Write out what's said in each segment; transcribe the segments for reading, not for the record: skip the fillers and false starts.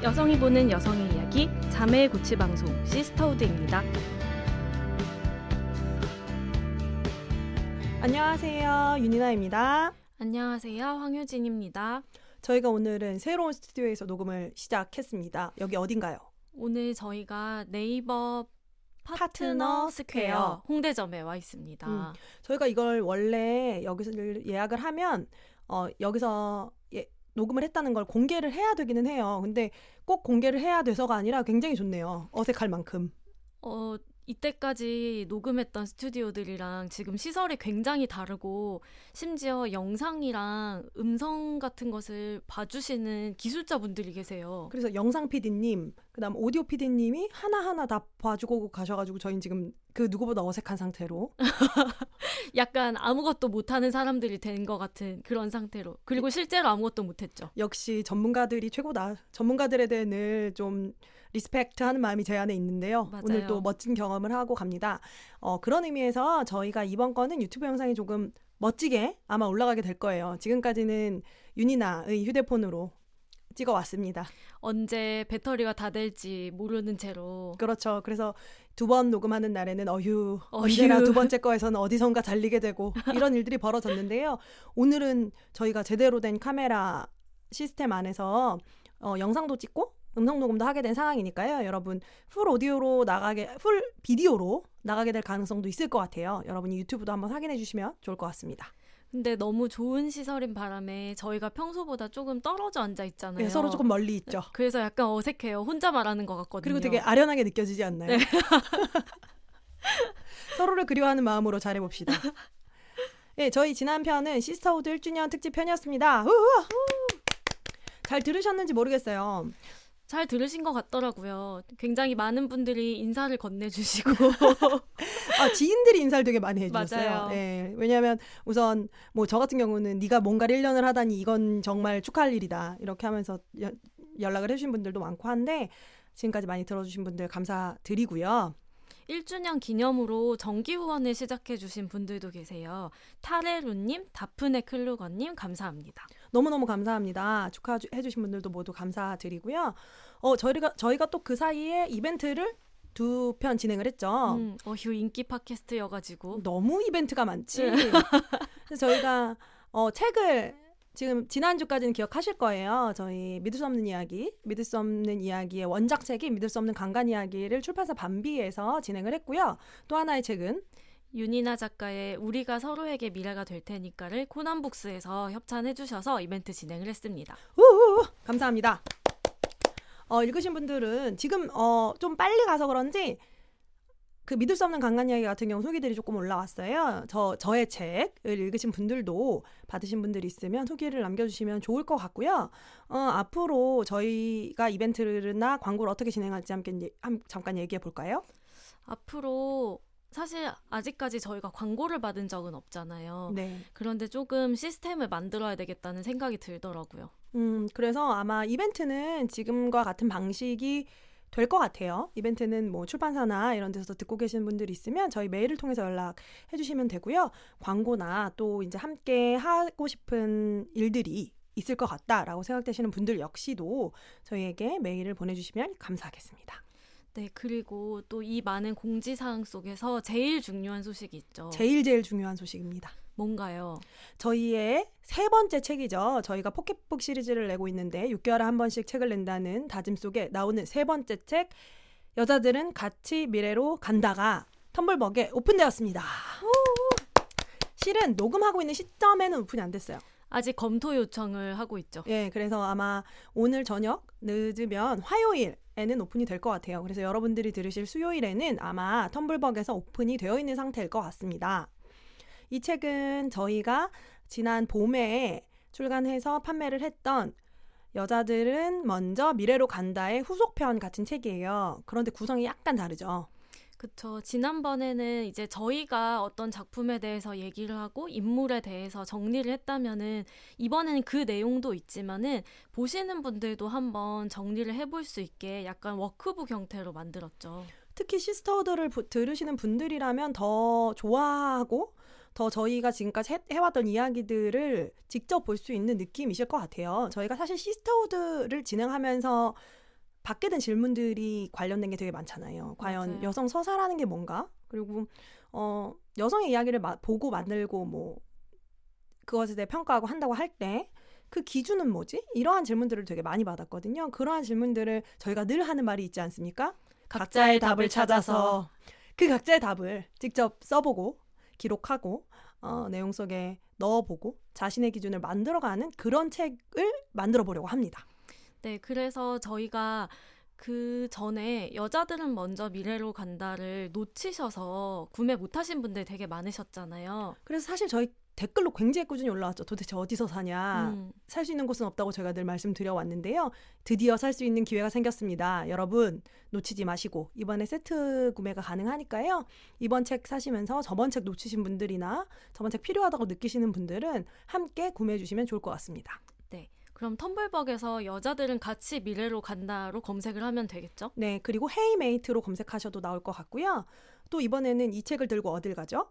여성이 보는 여성의 이야기 자매의 고치 방송 시스터우드입니다. 안녕하세요. 윤이나입니다. 안녕하세요. 황효진입니다. 저희가 오늘은 새로운 스튜디오에서 녹음을 시작했습니다. 여기 어딘가요? 오늘 저희가 네이버 파트너 스퀘어 홍대점에 와 있습니다. 저희가 이걸 원래 여기서 예약을 하면 여기서 녹음을 했다는 걸 공개를 해야 되기는 해요. 근데 꼭 공개를 해야 돼서가 아니라 굉장히 좋네요. 어색할 만큼. 이때까지 녹음했던 스튜디오들이랑 지금 시설이 굉장히 다르고 심지어 영상이랑 음성 같은 것을 봐주시는 기술자분들이 계세요. 그래서 영상 PD님, 그다음 오디오 PD님이 하나하나 다 봐주고 가셔가지고 저희는 지금 그 누구보다 어색한 상태로 약간 아무것도 못하는 사람들이 된 것 같은 그런 상태로. 그리고 실제로 아무것도 못했죠. 역시 전문가들이 최고다. 전문가들에 대해 늘 좀 리스펙트하는 마음이 제 안에 있는데요. 맞아요. 오늘 또 멋진 경험을 하고 갑니다. 그런 의미에서 저희가 이번 거는 유튜브 영상이 조금 멋지게 아마 올라가게 될 거예요. 지금까지는 윤이나의 휴대폰으로 찍어왔습니다. 언제 배터리가 다 될지 모르는 채로. 그렇죠. 그래서 두 번 녹음하는 날에는 언제나 두 번째 거에서는 어디선가 잘리게 되고 이런 일들이 벌어졌는데요. 오늘은 저희가 제대로 된 카메라 시스템 안에서 영상도 찍고 음성 녹음도 하게 된 상황이니까요. 여러분 풀 비디오로 나가게 될 가능성도 있을 것 같아요. 여러분이 유튜브도 한번 확인해 주시면 좋을 것 같습니다. 근데 너무 좋은 시설인 바람에 저희가 평소보다 조금 떨어져 앉아 있잖아요. 네, 서로 조금 멀리 있죠. 그래서 약간 어색해요. 혼자 말하는 것 같거든요. 그리고 되게 아련하게 느껴지지 않나요? 네. 서로를 그리워하는 마음으로 잘해봅시다. 네, 저희 지난 편은 시스터우드 1주년 특집 편이었습니다. 잘 들으셨는지 모르겠어요. 잘 들으신 것 같더라고요. 굉장히 많은 분들이 인사를 건네주시고 지인들이 인사를 되게 많이 해주셨어요. 맞아요. 네, 왜냐하면 우선 뭐 저 같은 경우는 네가 뭔가를 1년을 하다니 이건 정말 축하할 일이다 이렇게 하면서 연락을 해주신 분들도 많고 한데 지금까지 많이 들어주신 분들 감사드리고요. 1주년 기념으로 정기 후원을 시작해주신 분들도 계세요. 타레루님, 다프네 클루거님 감사합니다. 너무너무 감사합니다. 축하해주신 분들도 모두 감사드리고요. 저희가 또 그 사이에 이벤트를 2편 진행을 했죠. 인기 팟캐스트여가지고 너무 이벤트가 많지. 그래서 저희가 책을 지금 지난주까지는 기억하실 거예요. 저희 믿을 수 없는 이야기의 원작책이 믿을 수 없는 강간 이야기를 출판사 밤비에서 진행을 했고요. 또 하나의 책은 윤이나 작가의 우리가 서로에게 미래가 될 테니까를 코난북스에서 협찬해 주셔서 이벤트 진행을 했습니다. 감사합니다. 읽으신 분들은 지금 좀 빨리 가서 그런지 그 믿을 수 없는 강간 이야기 같은 경우 후기들이 조금 올라왔어요. 저의 책을 읽으신 분들도 받으신 분들이 있으면 후기를 남겨주시면 좋을 것 같고요. 앞으로 저희가 이벤트나 광고를 어떻게 진행할지 잠깐 얘기해 볼까요? 앞으로 사실 아직까지 저희가 광고를 받은 적은 없잖아요. 네. 그런데 조금 시스템을 만들어야 되겠다는 생각이 들더라고요. 그래서 아마 이벤트는 지금과 같은 방식이 될 것 같아요. 이벤트는 뭐 출판사나 이런 데서 듣고 계시는 분들이 있으면 저희 메일을 통해서 연락해 주시면 되고요. 광고나 또 이제 함께 하고 싶은 일들이 있을 것 같다라고 생각되시는 분들 역시도 저희에게 메일을 보내주시면 감사하겠습니다. 네, 그리고 또 이 많은 공지사항 속에서 제일 중요한 소식이 있죠. 제일 중요한 소식입니다. 뭔가요? 저희의 3번째 책이죠. 저희가 포켓북 시리즈를 내고 있는데 6개월에 한 번씩 책을 낸다는 다짐 속에 나오는 3번째 책 여자들은 같이 미래로 간다가 텀블벅에 오픈되었습니다. 실은 녹음하고 있는 시점에는 오픈이 안 됐어요. 아직 검토 요청을 하고 있죠. 예, 그래서 아마 오늘 저녁 늦으면 화요일에는 오픈이 될 것 같아요. 그래서 여러분들이 들으실 수요일에는 아마 텀블벅에서 오픈이 되어 있는 상태일 것 같습니다. 이 책은 저희가 지난 봄에 출간해서 판매를 했던 여자들은 먼저 미래로 간다의 후속편 같은 책이에요. 그런데 구성이 약간 다르죠. 그쵸. 지난번에는 이제 저희가 어떤 작품에 대해서 얘기를 하고 인물에 대해서 정리를 했다면은 이번에는 그 내용도 있지만은 보시는 분들도 한번 정리를 해볼 수 있게 약간 워크북 형태로 만들었죠. 특히 시스터우드를 들으시는 분들이라면 더 좋아하고 더 저희가 지금까지 해왔던 이야기들을 직접 볼 수 있는 느낌이실 것 같아요. 저희가 사실 시스터우드를 진행하면서 받게 된 질문들이 관련된 게 되게 많잖아요. 과연 맞아요. 여성 서사라는 게 뭔가? 그리고 여성의 이야기를 보고 만들고 뭐 그것에 대해 평가하고 한다고 할 때 그 기준은 뭐지? 이러한 질문들을 되게 많이 받았거든요. 그러한 질문들을 저희가 늘 하는 말이 있지 않습니까? 각자의 답을 찾아서 그 각자의 답을 직접 써보고 기록하고 내용 속에 넣어보고 자신의 기준을 만들어가는 그런 책을 만들어 보려고 합니다. 네, 그래서 저희가 그 전에 여자들은 먼저 미래로 간다를 놓치셔서 구매 못하신 분들 되게 많으셨잖아요. 그래서 사실 저희 댓글로 굉장히 꾸준히 올라왔죠. 도대체 어디서 사냐. 살 수 있는 곳은 없다고 저희가 늘 말씀드려왔는데요. 드디어 살 수 있는 기회가 생겼습니다. 여러분 놓치지 마시고 이번에 세트 구매가 가능하니까요. 이번 책 사시면서 저번 책 놓치신 분들이나 저번 책 필요하다고 느끼시는 분들은 함께 구매해 주시면 좋을 것 같습니다. 네, 그럼 텀블벅에서 여자들은 같이 미래로 간다로 검색을 하면 되겠죠? 네, 그리고 헤이메이트로 검색하셔도 나올 것 같고요. 또 이번에는 이 책을 들고 어딜 가죠?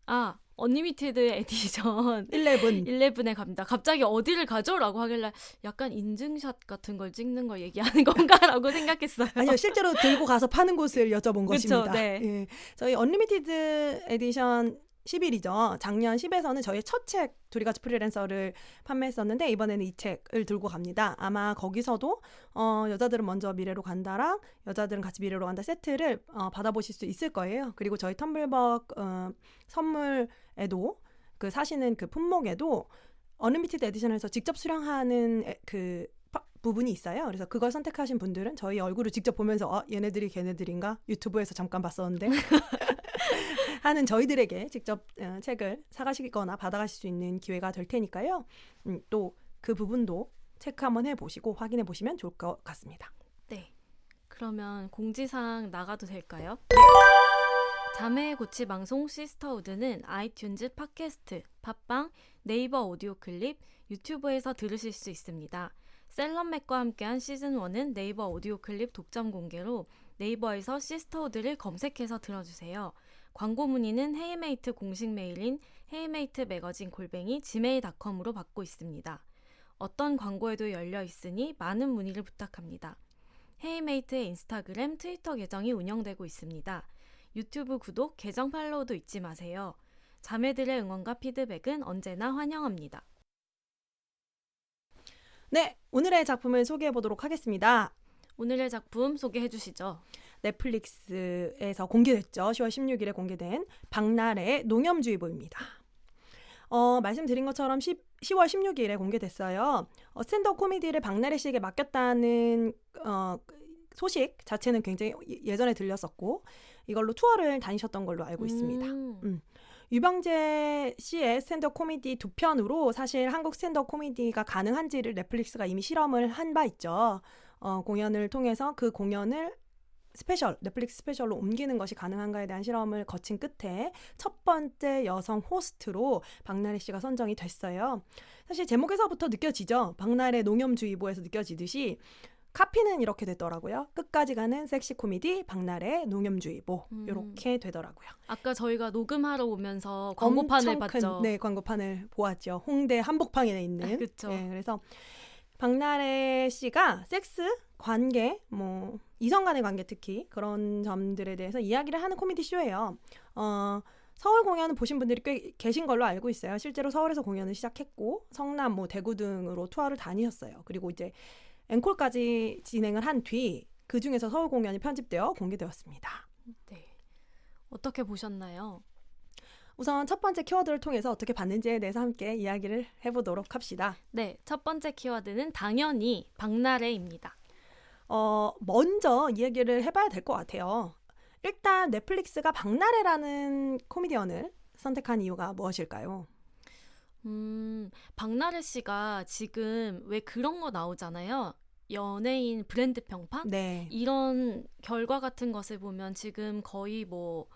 아, 언리미티드 에디션 11에 갑니다. 갑자기 어디를 가죠? 라고 하길래 약간 인증샷 같은 걸 찍는 걸 얘기하는 건가라고 생각했어요. 아니요, 실제로 들고 가서 파는 곳을 여쭤본 것입니다. 네. 예, 저희 언리미티드 에디션 11이죠. 작년 10에서는 저희의 첫 책 둘이 같이 프리랜서를 판매했었는데 이번에는 이 책을 들고 갑니다. 아마 거기서도 여자들은 먼저 미래로 간다랑 여자들은 같이 미래로 간다 세트를 받아보실 수 있을 거예요. 그리고 저희 텀블벅 선물에도 그 사시는 그 품목에도 언리미티드 에디션에서 직접 수령하는 그 부분이 있어요. 그래서 그걸 선택하신 분들은 저희 얼굴을 직접 보면서 얘네들이 걔네들인가? 유튜브에서 잠깐 봤었는데 하는 저희들에게 직접 책을 사가시거나 받아가실 수 있는 기회가 될 테니까요. 또 그 부분도 체크 한번 해보시고 확인해 보시면 좋을 것 같습니다. 네, 그러면 공지사항 나가도 될까요? 자매의 고치 방송 시스터우드는 아이튠즈 팟캐스트, 팟빵, 네이버 오디오 클립, 유튜브에서 들으실 수 있습니다. 셀럽맥과 함께한 시즌1은 네이버 오디오 클립 독점 공개로 네이버에서 시스터우드를 검색해서 들어주세요. 광고 문의는 헤이메이트 공식 메일인 헤이메이트매거진@gmail.com으로 받고 있습니다. 어떤 광고에도 열려 있으니 많은 문의를 부탁합니다. 헤이메이트의 인스타그램, 트위터 계정이 운영되고 있습니다. 유튜브 구독, 계정 팔로우도 잊지 마세요. 자매들의 응원과 피드백은 언제나 환영합니다. 네, 오늘의 작품을 소개해 보도록 하겠습니다. 오늘의 작품 소개해 주시죠. 넷플릭스에서 공개됐죠. 10월 16일에 공개된 박나래의 농염주의보입니다. 말씀드린 것처럼 10월 16일에 공개됐어요. 스탠드업 코미디를 박나래 씨에게 맡겼다는 소식 자체는 굉장히 예전에 들렸었고 이걸로 투어를 다니셨던 걸로 알고 있습니다. 유병재 씨의 스탠드업 코미디 2편으로 사실 한국 스탠드업 코미디가 가능한지를 넷플릭스가 이미 실험을 한 바 있죠. 공연을 통해서 그 공연을 넷플릭스 스페셜로 옮기는 것이 가능한가에 대한 실험을 거친 끝에 첫 번째 여성 호스트로 박나래 씨가 선정이 됐어요. 사실 제목에서부터 느껴지죠. 박나래 농염주의보에서 느껴지듯이 카피는 이렇게 됐더라고요. 끝까지 가는 섹시 코미디 박나래 농염주의보 이렇게 되더라고요. 아까 저희가 녹음하러 오면서 광고판을 봤죠. 네, 광고판을 보았죠. 홍대 한복판에 있는. 그렇죠. 네, 그래서 박나래 씨가 섹스, 관계, 뭐 이성 간의 관계 특히 그런 점들에 대해서 이야기를 하는 코미디 쇼예요. 서울 공연은 보신 분들이 꽤 계신 걸로 알고 있어요. 실제로 서울에서 공연을 시작했고 성남, 뭐 대구 등으로 투어를 다니셨어요. 그리고 이제 앵콜까지 진행을 한 뒤 그 중에서 서울 공연이 편집되어 공개되었습니다. 네, 어떻게 보셨나요? 우선 첫 번째 키워드를 통해서 어떻게 봤는지에 대해서 함께 이야기를 해보도록 합시다. 네, 첫 번째 키워드는 당연히 박나래입니다. 먼저 이야기를 해봐야 될 것 같아요. 일단 넷플릭스가 박나래라는 코미디언을 선택한 이유가 무엇일까요? 박나래 씨가 지금 왜 그런 거 나오잖아요. 연예인 브랜드 평판? 네. 이런 결과 같은 것을 보면 지금 거의 뭐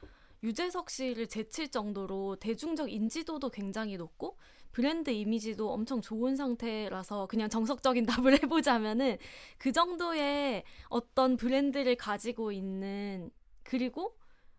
유재석 씨를 제칠 정도로 대중적 인지도도 굉장히 높고 브랜드 이미지도 엄청 좋은 상태라서 그냥 정석적인 답을 해보자면은 그 정도의 어떤 브랜드를 가지고 있는, 그리고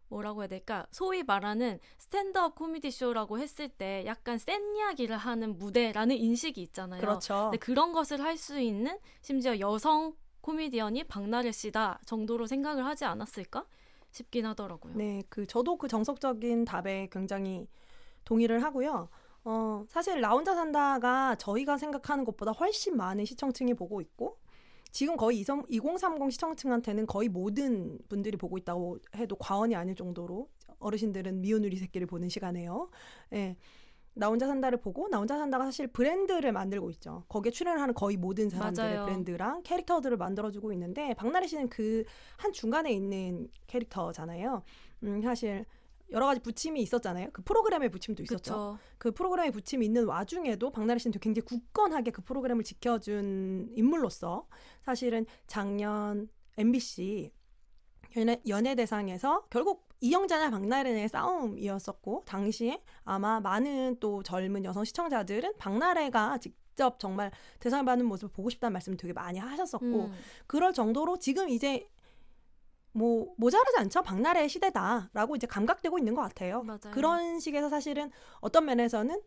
뭐라고 해야 될까? 소위 말하는 스탠드업 코미디 쇼라고 했을 때 약간 센 이야기를 하는 무대라는 인식이 있잖아요. 그렇죠. 근데 그런 것을 할 수 있는 심지어 여성 코미디언이 박나래 씨다 정도로 생각을 하지 않았을까 싶긴 하더라고요. 네, 저도 그 정석적인 답에 굉장히 동의를 하고요. 사실 나 혼자 산다가 저희가 생각하는 것보다 훨씬 많은 시청층이 보고 있고 지금 거의 2030 시청층한테는 거의 모든 분들이 보고 있다고 해도 과언이 아닐 정도로 어르신들은 미운 우리 새끼를 보는 시간에요. 예. 나 혼자 산다를 보고 나 혼자 산다가 사실 브랜드를 만들고 있죠. 거기에 출연을 하는 거의 모든 사람들의 맞아요. 브랜드랑 캐릭터들을 만들어주고 있는데 박나래 씨는 그 한 중간에 있는 캐릭터잖아요. 사실 여러 가지 부침이 있었잖아요. 그 프로그램의 부침도 있었죠. 그쵸. 그 프로그램의 부침이 있는 와중에도 박나래 씨는 굉장히 굳건하게 그 프로그램을 지켜준 인물로서 사실은 작년 MBC 연예대상에서 결국 이영자냐 박나래의 싸움이었었고 당시에 아마 많은 또 젊은 여성 시청자들은 박나래가 직접 정말 대상을 받는 모습을 보고 싶다는 말씀을 되게 많이 하셨었고 그럴 정도로 지금 이제 뭐 모자라지 않죠? 박나래의 시대다라고 이제 감각되고 있는 것 같아요. 맞아요. 그런 식에서 사실은 어떤 면에서는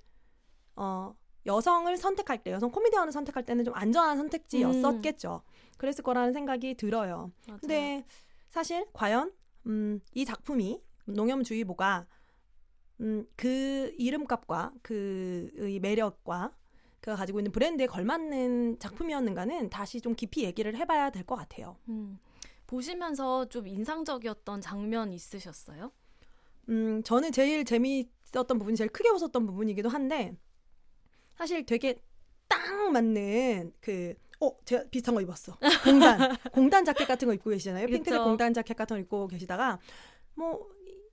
여성을 선택할 때, 여성 코미디언을 선택할 때는 좀 안전한 선택지였었겠죠. 그랬을 거라는 생각이 들어요. 맞아요. 근데 사실 과연 이 작품이 농염주의보가 그 이름값과 그의 매력과 그가 가지고 있는 브랜드에 걸맞는 작품이었는가는 다시 좀 깊이 얘기를 해봐야 될 것 같아요. 보시면서 좀 인상적이었던 장면 있으셨어요? 저는 제일 재미있었던 부분이 제일 크게 웃었던 부분이기도 한데 사실 되게 딱 맞는 제가 비슷한 거 입었어. 공단 자켓 같은 거 입고 계시잖아요. 핑크색 그쵸. 공단 자켓 같은 거 입고 계시다가 뭐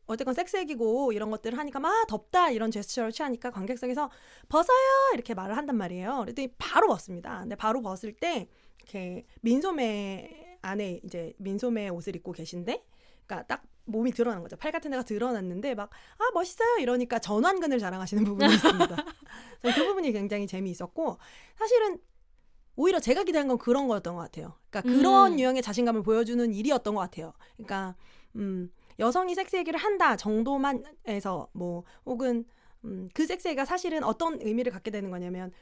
어쨌건 색색이고 이런 것들을 하니까 막 덥다 이런 제스처를 취하니까 관객석에서 벗어요 이렇게 말을 한단 말이에요. 그랬더니 바로 벗습니다. 근데 바로 벗을 때 이렇게 민소매 안에 이제 민소매 옷을 입고 계신데 그러니까 딱 몸이 드러난 거죠. 팔 같은 데가 드러났는데 막 멋있어요 이러니까 전완근을 자랑하시는 부분이 있습니다. 그 부분이 굉장히 재미있었고 사실은 오히려 제가 기대한 건 그런 거였던 것 같아요. 그러니까 그런 유형의 자신감을 보여주는 일이었던 것 같아요. 그러니까 여성이 섹스 얘기를 한다 정도만에서 뭐 혹은 그 섹스 얘기가 사실은 어떤 의미를 갖게 되는 거냐면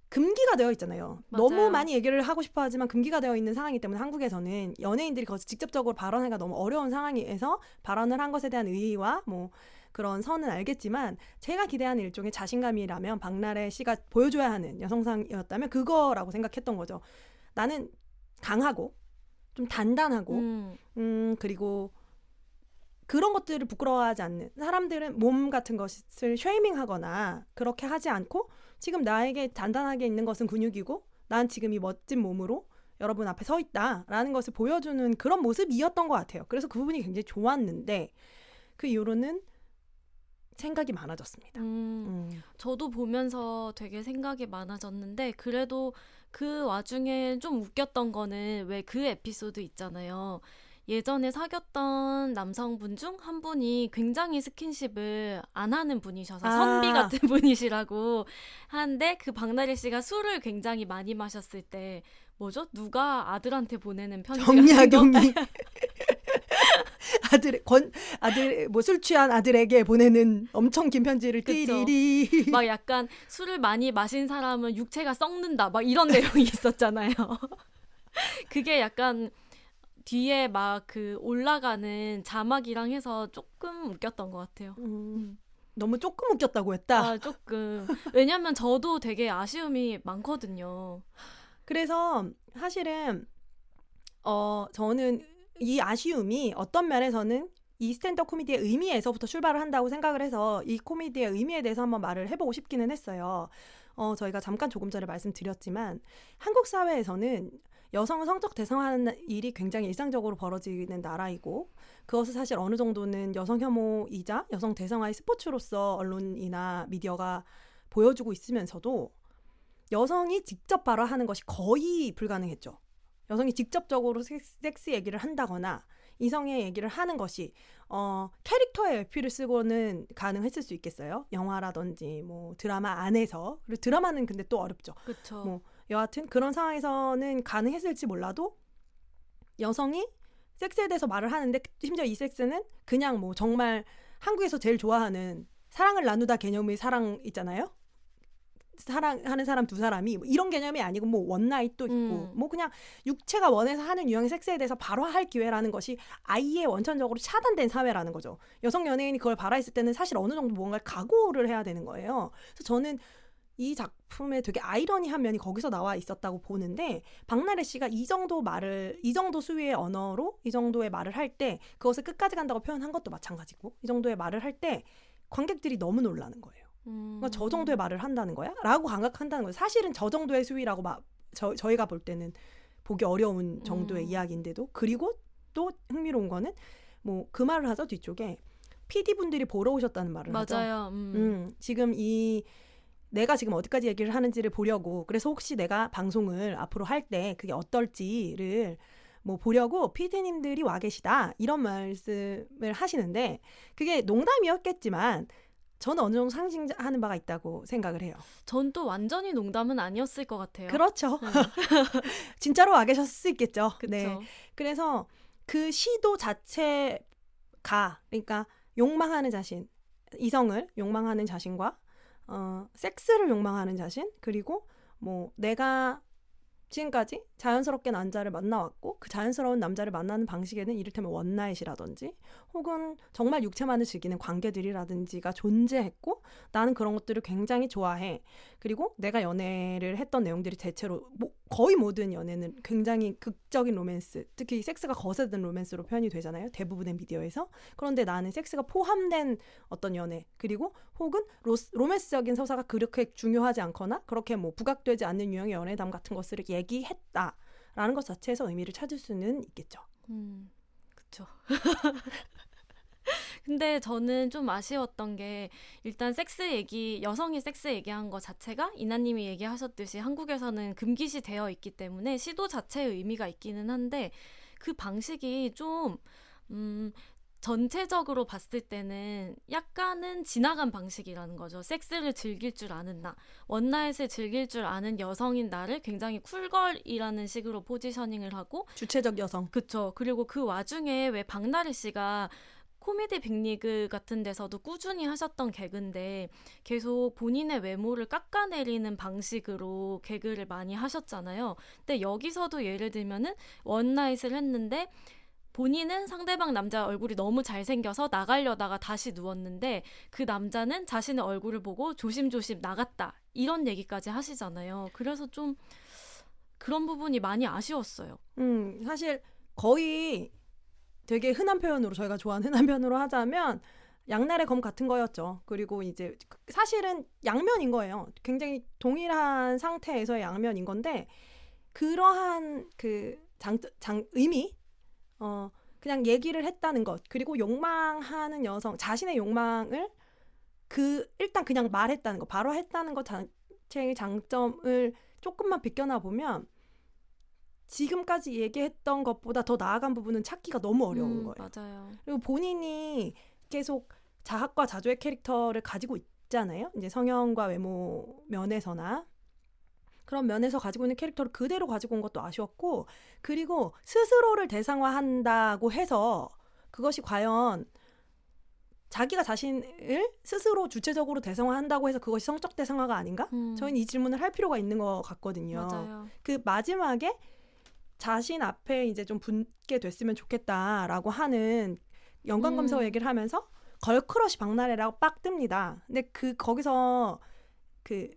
금기가 되어 있잖아요. 맞아요. 너무 많이 얘기를 하고 싶어 하지만 금기가 되어 있는 상황이기 때문에 한국에서는 연예인들이 거기서 직접적으로 발언하기가 너무 어려운 상황에서 발언을 한 것에 대한 의의와 뭐 그런 선은 알겠지만 제가 기대하는 일종의 자신감이라면 박나래 씨가 보여줘야 하는 여성상이었다면 그거라고 생각했던 거죠. 나는 강하고 좀 단단하고 그리고 그런 것들을 부끄러워하지 않는 사람들은 몸 같은 것을 쉐이밍하거나 그렇게 하지 않고 지금 나에게 단단하게 있는 것은 근육이고 난 지금 이 멋진 몸으로 여러분 앞에 서 있다라는 것을 보여주는 그런 모습이었던 것 같아요. 그래서 그 부분이 굉장히 좋았는데 그 이후로는 생각이 많아졌습니다. 저도 보면서 되게 생각이 많아졌는데 그래도 그 와중에 좀 웃겼던 거는 왜 그 에피소드 있잖아요. 예전에 사귀었던 남성분 중 한 분이 굉장히 스킨십을 안 하는 분이셔서 선비 같은 분이시라고 하는데 그 박나래 씨가 술을 굉장히 많이 마셨을 때 뭐죠? 누가 아들한테 보내는 편지 정약용이 아들 뭐 술 취한 아들에게 보내는 엄청 긴 편지를 띠리리 막 약간 술을 많이 마신 사람은 육체가 썩는다 막 이런 내용이 있었잖아요. 그게 약간 뒤에 막 그 올라가는 자막이랑 해서 조금 웃겼던 것 같아요. 너무 조금 웃겼다고 했다. 조금. 왜냐면 저도 되게 아쉬움이 많거든요. 그래서 사실은 저는 이 아쉬움이 어떤 면에서는 이 스탠드업 코미디의 의미에서부터 출발을 한다고 생각을 해서 이 코미디의 의미에 대해서 한번 말을 해보고 싶기는 했어요. 저희가 잠깐 조금 전에 말씀드렸지만 한국 사회에서는 여성을 성적 대상화하는 일이 굉장히 일상적으로 벌어지는 나라이고 그것을 사실 어느 정도는 여성 혐오이자 여성 대상화의 스포츠로서 언론이나 미디어가 보여주고 있으면서도 여성이 직접 발언하는 것이 거의 불가능했죠. 여성이 직접적으로 섹스 얘기를 한다거나 이성의 얘기를 하는 것이 캐릭터의 에피를 쓰고는 가능했을 수 있겠어요. 영화라든지 뭐 드라마 안에서. 그리고 드라마는 근데 또 어렵죠. 그렇죠. 뭐 여하튼 그런 상황에서는 가능했을지 몰라도 여성이 섹스에 대해서 말을 하는데 심지어 이 섹스는 그냥 뭐 정말 한국에서 제일 좋아하는 사랑을 나누다 개념의 사랑 있잖아요. 사랑하는 사람 두 사람이 뭐 이런 개념이 아니고 뭐 원나잇도 있고 뭐 그냥 육체가 원해서 하는 유형의 섹스에 대해서 바로 할 기회라는 것이 아예 원천적으로 차단된 사회라는 거죠. 여성 연예인이 그걸 바라했을 때는 사실 어느 정도 뭔가를 각오를 해야 되는 거예요. 그래서 저는 이 작품에 되게 아이러니한 면이 거기서 나와 있었다고 보는데, 박나래 씨가 이 정도 수위의 언어로 이 정도의 말을 할 때 그것을 끝까지 간다고 표현한 것도 마찬가지고, 이 정도의 말을 할 때 관객들이 너무 놀라는 거예요. 그러니까 저 정도의 말을 한다는 거야? 라고 감각한다는 거예요. 사실은 저 정도의 수위라고 저희가 볼 때는 보기 어려운 정도의 이야기인데도. 그리고 또 흥미로운 거는 뭐 그 말을 하죠. 뒤쪽에 PD분들이 보러 오셨다는 말을 하죠. 맞아요. 지금 내가 지금 어디까지 얘기를 하는지를 보려고, 그래서 혹시 내가 방송을 앞으로 할 때 그게 어떨지를 뭐 보려고 PD님들이 와 계시다, 이런 말씀을 하시는데, 그게 농담이었겠지만 저는 어느 정도 상징하는 바가 있다고 생각을 해요. 전 또 완전히 농담은 아니었을 것 같아요. 그렇죠. 진짜로 와 계셨을 수 있겠죠. 그쵸. 네. 그래서 그 시도 자체가, 그러니까 욕망하는 자신, 이성을 욕망하는 자신과 섹스를 욕망하는 자신, 그리고 뭐 내가 지금까지 자연스럽게 남자를 만나왔고 그 자연스러운 남자를 만나는 방식에는 이를테면 원나잇이라든지 혹은 정말 육체만을 즐기는 관계들이라든지가 존재했고, 나는 그런 것들을 굉장히 좋아해. 그리고 내가 연애를 했던 내용들이 대체로 거의 모든 연애는 굉장히 극적인 로맨스, 특히 섹스가 거세든 로맨스로 표현이 되잖아요, 대부분의 미디어에서. 그런데 나는 섹스가 포함된 어떤 연애, 그리고 혹은 로맨스적인 서사가 그렇게 중요하지 않거나 그렇게 뭐 부각되지 않는 유형의 연애담 같은 것을 얘기했다라는 것 자체에서 의미를 찾을 수는 있겠죠. 그쵸. 근데 저는 좀 아쉬웠던 게, 일단 여성이 섹스 얘기한 것 자체가 이나님이 얘기하셨듯이 한국에서는 금기시 되어 있기 때문에 시도 자체의 의미가 있기는 한데, 그 방식이 좀 전체적으로 봤을 때는 약간은 지나간 방식이라는 거죠. 섹스를 즐길 줄 아는 나, 원나잇을 즐길 줄 아는 여성인 나를 굉장히 쿨걸이라는 식으로 포지셔닝을 하고, 주체적 여성. 그쵸. 그리고 그 와중에 왜 박나래 씨가 코미디 빅리그 같은 데서도 꾸준히 하셨던 개그인데 계속 본인의 외모를 깎아내리는 방식으로 개그를 많이 하셨잖아요. 근데 여기서도 예를 들면은 원나잇을 했는데 본인은 상대방 남자 얼굴이 너무 잘생겨서 나가려다가 다시 누웠는데 그 남자는 자신의 얼굴을 보고 조심조심 나갔다, 이런 얘기까지 하시잖아요. 그래서 좀 그런 부분이 많이 아쉬웠어요. 사실 거의 되게 흔한 표현으로, 저희가 좋아하는 흔한 표현으로 하자면 양날의 검 같은 거였죠. 그리고 이제 사실은 양면인 거예요. 굉장히 동일한 상태에서의 양면인 건데, 그러한 그 의미, 그냥 얘기를 했다는 것, 그리고 욕망하는 여성, 자신의 욕망을 일단 그냥 말했다는 것, 바로 했다는 것 자체의 장점을 조금만 비껴나 보면 지금까지 얘기했던 것보다 더 나아간 부분은 찾기가 너무 어려운 거예요. 맞아요. 그리고 본인이 계속 자학과 자조의 캐릭터를 가지고 있잖아요. 이제 성형과 외모 면에서나 그런 면에서 가지고 있는 캐릭터를 그대로 가지고 온 것도 아쉬웠고, 그리고 스스로를 대상화한다고 해서 그것이 과연 자기가 자신을 스스로 주체적으로 대상화한다고 해서 그것이 성적 대상화가 아닌가? 저희는 이 질문을 할 필요가 있는 것 같거든요. 맞아요. 그 마지막에 자신 앞에 이제 좀 붙게 됐으면 좋겠다라고 하는 연관검사 얘기를 하면서 걸크러쉬 박나래라고 빡 뜹니다. 근데 거기서 그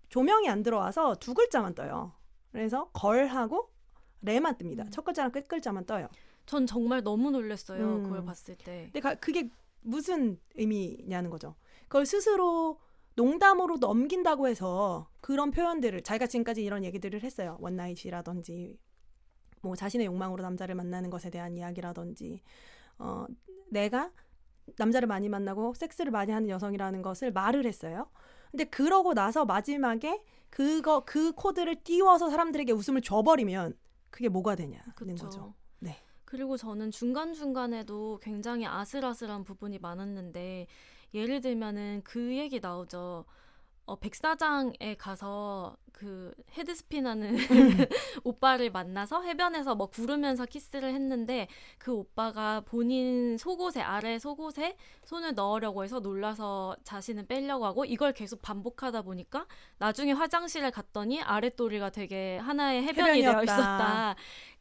조명이 안 들어와서 두 글자만 떠요. 그래서 걸하고 레만 뜹니다. 첫 글자랑 끝 글자만 떠요. 전 정말 너무 놀랐어요. 그걸 봤을 때. 근데 그게 무슨 의미냐는 거죠. 그걸 스스로 농담으로 넘긴다고 해서 그런 표현들을, 자기가 지금까지 이런 얘기들을 했어요. 원나잇이라든지 뭐 자신의 욕망으로 남자를 만나는 것에 대한 이야기라든지 내가 남자를 많이 만나고 섹스를 많이 하는 여성이라는 것을 말을 했어요. 근데 그러고 나서 마지막에 그 코드를 띄워서 사람들에게 웃음을 줘버리면 그게 뭐가 되냐는 거죠. 네. 그리고 저는 중간중간에도 굉장히 아슬아슬한 부분이 많았는데, 예를 들면은 그 얘기 나오죠. 백사장에 가서 그 헤드스핀하는 오빠를 만나서 해변에서 뭐 구르면서 키스를 했는데 그 오빠가 본인 속옷에 아래 속옷에 손을 넣으려고 해서 놀라서 자신은 빼려고 하고 이걸 계속 반복하다 보니까 나중에 화장실에 갔더니 아랫도리가 되게 하나의 해변이 되어 해변이었다. 있었다.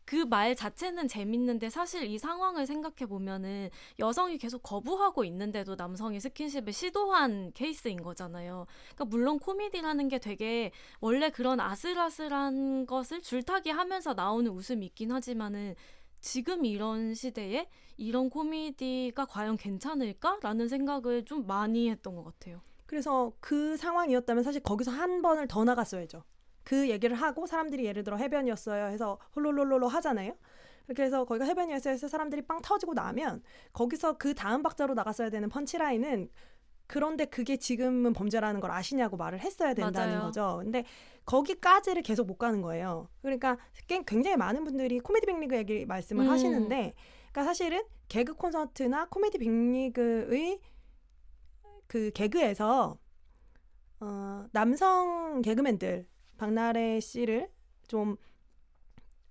그 말 자체는 재밌는데 사실 이 상황을 생각해 보면은 여성이 계속 거부하고 있는데도 남성이 스킨십을 시도한 케이스인 거잖아요. 그러니까 물론 코미디라는 게 되게 원래 그런 아슬아슬한 것을 줄타기 하면서 나오는 웃음이 있긴 하지만은 지금 이런 시대에 이런 코미디가 과연 괜찮을까라는 생각을 좀 많이 했던 것 같아요. 그래서 그 상황이었다면 사실 거기서 한 번을 더 나갔어야죠. 그 얘기를 하고 사람들이 예를 들어 해변이었어요 해서 홀롤롤롤 하잖아요. 그렇게 해서 거기가 해변이었어요 해서 사람들이 빵 터지고 나면 거기서 그 다음 박자로 나갔어야 되는 펀치라인은 그런데 그게 지금은 범죄라는 걸 아시냐고 말을 했어야 된다는 맞아요. 거죠. 근데 거기까지를 계속 못 가는 거예요. 그러니까 굉장히 많은 분들이 코미디 빅리그 얘기 말씀을 하시는데 그러니까 사실은 개그 콘서트나 코미디 빅리그의 그 개그에서 남성 개그맨들 박나래 씨를 좀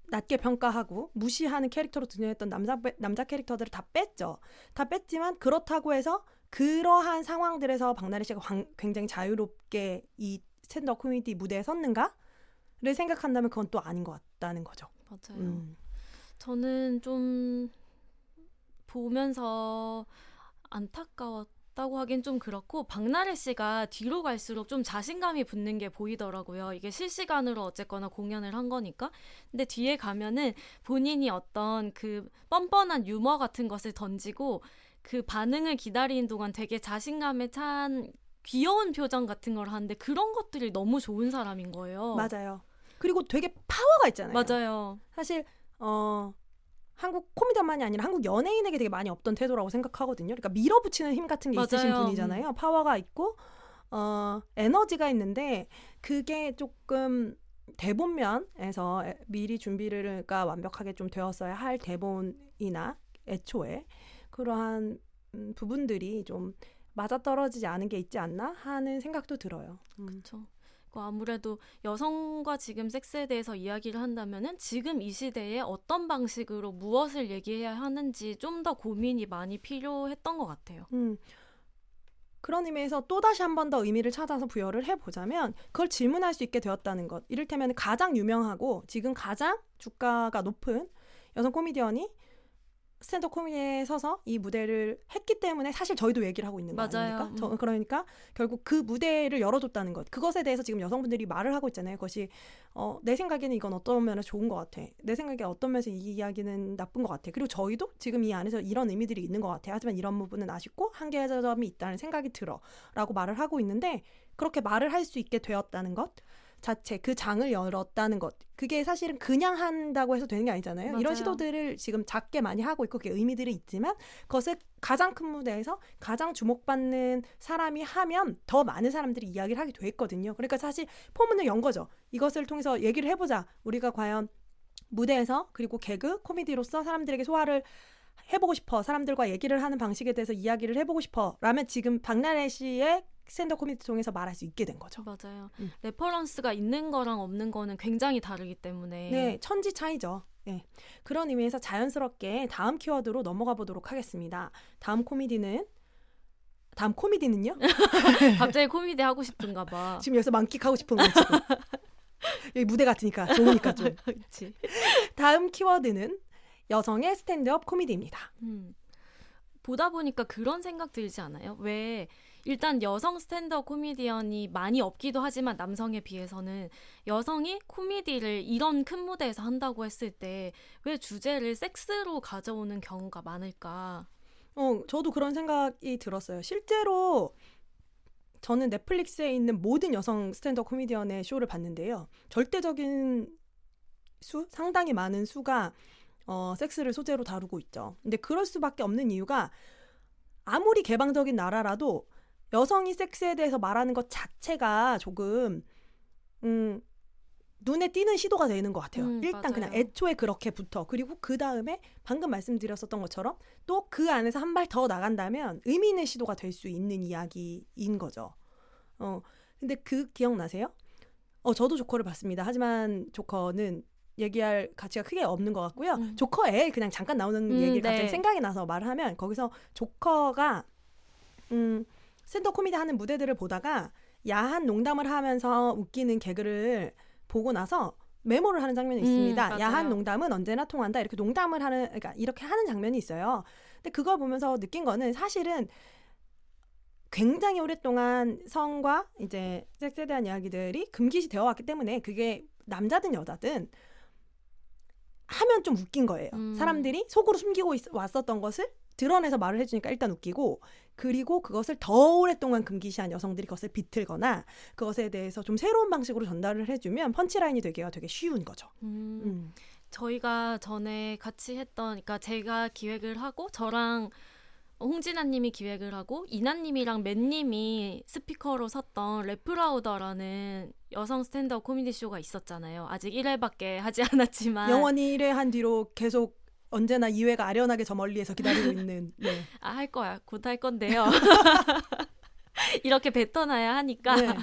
낮게 평가하고 무시하는 캐릭터로 등장했던 남자 캐릭터들을 다 뺐죠. 다 뺐지만 그렇다고 해서 그러한 상황들에서 박나래 씨가 굉장히 자유롭게 이 스탠드업 코미디 무대에 섰는가를 생각한다면 그건 또 아닌 것 같다는 거죠. 맞아요. 저는 좀 보면서 안타까웠다고 하긴 좀 그렇고 박나래 씨가 뒤로 갈수록 좀 자신감이 붙는 게 보이더라고요. 이게 실시간으로 어쨌거나 공연을 한 거니까. 근데 뒤에 가면은 본인이 어떤 그 뻔뻔한 유머 같은 것을 던지고 그 반응을 기다리는 동안 되게 자신감에 찬 귀여운 표정 같은 걸 하는데 그런 것들이 너무 좋은 사람인 거예요. 맞아요. 그리고 되게 파워가 있잖아요. 맞아요. 사실 한국 코미디언만이 아니라 한국 연예인에게 되게 많이 없던 태도라고 생각하거든요. 그러니까 밀어붙이는 힘 같은 게 있으신 맞아요. 분이잖아요. 파워가 있고 에너지가 있는데 그게 조금 대본면에서 미리 준비가 완벽하게 좀 되었어야 할 대본이나 애초에 그러한 부분들이 좀 맞아떨어지지 않은 게 있지 않나 하는 생각도 들어요. 그렇죠. 아무래도 여성과 지금 섹스에 대해서 이야기를 한다면은 지금 이 시대에 어떤 방식으로 무엇을 얘기해야 하는지 좀 더 고민이 많이 필요했던 것 같아요. 그런 의미에서 또다시 한 번 더 의미를 찾아서 부여를 해보자면 그걸 질문할 수 있게 되었다는 것. 이를테면 가장 유명하고 지금 가장 주가가 높은 여성 코미디언이 스탠드업 코미디에 서서 이 무대를 했기 때문에 사실 저희도 얘기를 하고 있는 거 맞아요. 아닙니까? 그러니까 결국 그 무대를 열어줬다는 것. 그것에 대해서 지금 여성분들이 말을 하고 있잖아요. 그것이 내 생각에는 이건 어떤 면에서 좋은 것 같아. 내 생각에 어떤 면에서 이 이야기는 나쁜 것 같아. 그리고 저희도 지금 이 안에서 이런 의미들이 있는 것 같아. 하지만 이런 부분은 아쉽고 한계의 점이 있다는 생각이 들어. 라고 말을 하고 있는데 그렇게 말을 할 수 있게 되었다는 것 자체, 그 장을 열었다는 것. 그게 사실은 그냥 한다고 해서 되는 게 아니잖아요. 맞아요. 이런 시도들을 지금 작게 많이 하고 있고 그게 의미들이 있지만 그것을 가장 큰 무대에서 가장 주목받는 사람이 하면 더 많은 사람들이 이야기를 하게 돼 있거든요. 그러니까 사실 포문을 연 거죠. 이것을 통해서 얘기를 해보자. 우리가 과연 무대에서 그리고 개그, 코미디로서 사람들에게 소화를 해보고 싶어. 사람들과 얘기를 하는 방식에 대해서 이야기를 해보고 싶어. 라면 지금 박나래 씨의 스탠드업 코미디 통해서 말할 수 있게 된 거죠. 맞아요. 레퍼런스가 있는 거랑 없는 거는 굉장히 다르기 때문에. 네, 천지 차이죠. 네. 그런 의미에서 자연스럽게 다음 키워드로 넘어가 보도록 하겠습니다. 다음 코미디는요? 갑자기 코미디 하고 싶은가 봐. 지금 여기서 만끽하고 싶은 거 지금. 여기 무대 같으니까 좋으니까 좀. 그렇지. 다음 키워드는 여성의 스탠드업 코미디입니다. 보다 보니까 그런 생각 들지 않아요? 왜 일단 여성 스탠드업 코미디언이 많이 없기도 하지만 남성에 비해서는 여성이 코미디를 이런 큰 무대에서 한다고 했을 때 왜 주제를 섹스로 가져오는 경우가 많을까? 저도 그런 생각이 들었어요. 실제로 저는 넷플릭스에 있는 모든 여성 스탠드업 코미디언의 쇼를 봤는데요. 절대적인 상당히 많은 수가 섹스를 소재로 다루고 있죠. 근데 그럴 수밖에 없는 이유가 아무리 개방적인 나라라도 여성이 섹스에 대해서 말하는 것 자체가 조금 눈에 띄는 시도가 되는 것 같아요. 일단 맞아요. 그냥 애초에 그렇게부터 그리고 그 다음에 방금 말씀드렸었던 것처럼 또 그 안에서 한 발 더 나간다면 의미 있는 시도가 될 수 있는 이야기인 거죠. 근데 그 기억나세요? 저도 조커를 봤습니다. 하지만 조커는 얘기할 가치가 크게 없는 것 같고요. 조커에 그냥 잠깐 나오는 얘기를 갑자기 네. 생각이 나서 말을 하면 거기서 조커가 스탠드업 코미디 하는 무대들을 보다가 야한 농담을 하면서 웃기는 개그를 보고 나서 메모를 하는 장면이 있습니다. 맞아요. 야한 농담은 언제나 통한다. 이렇게 농담을 하는, 그러니까 이렇게 하는 장면이 있어요. 근데 그걸 보면서 느낀 거는 사실은 굉장히 오랫동안 성과 이제 섹스에 대한 이야기들이 금기시 되어 왔기 때문에 그게 남자든 여자든 하면 좀 웃긴 거예요. 사람들이 속으로 숨기고 왔었던 것을 드러내서 말을 해주니까 일단 웃기고, 그리고 그것을 더 오랫동안 금기시한 여성들이 그것을 비틀거나 그것에 대해서 좀 새로운 방식으로 전달을 해주면 펀치라인이 되기가 되게 쉬운 거죠. 저희가 전에 같이 했던, 그러니까 제가 기획을 하고 저랑 홍진아님이 기획을 하고 이나님이랑 맨님이 스피커로 섰던 랩프라우더라는 여성 스탠드업 코미디 쇼가 있었잖아요. 아직 1회밖에 하지 않았지만 영원히 1회 한 뒤로 계속 언제나 2회가 아련하게 저 멀리에서 기다리고 있는. 네. 할 거야. 곧 할 건데요. 이렇게 뱉어놔야 하니까. 네.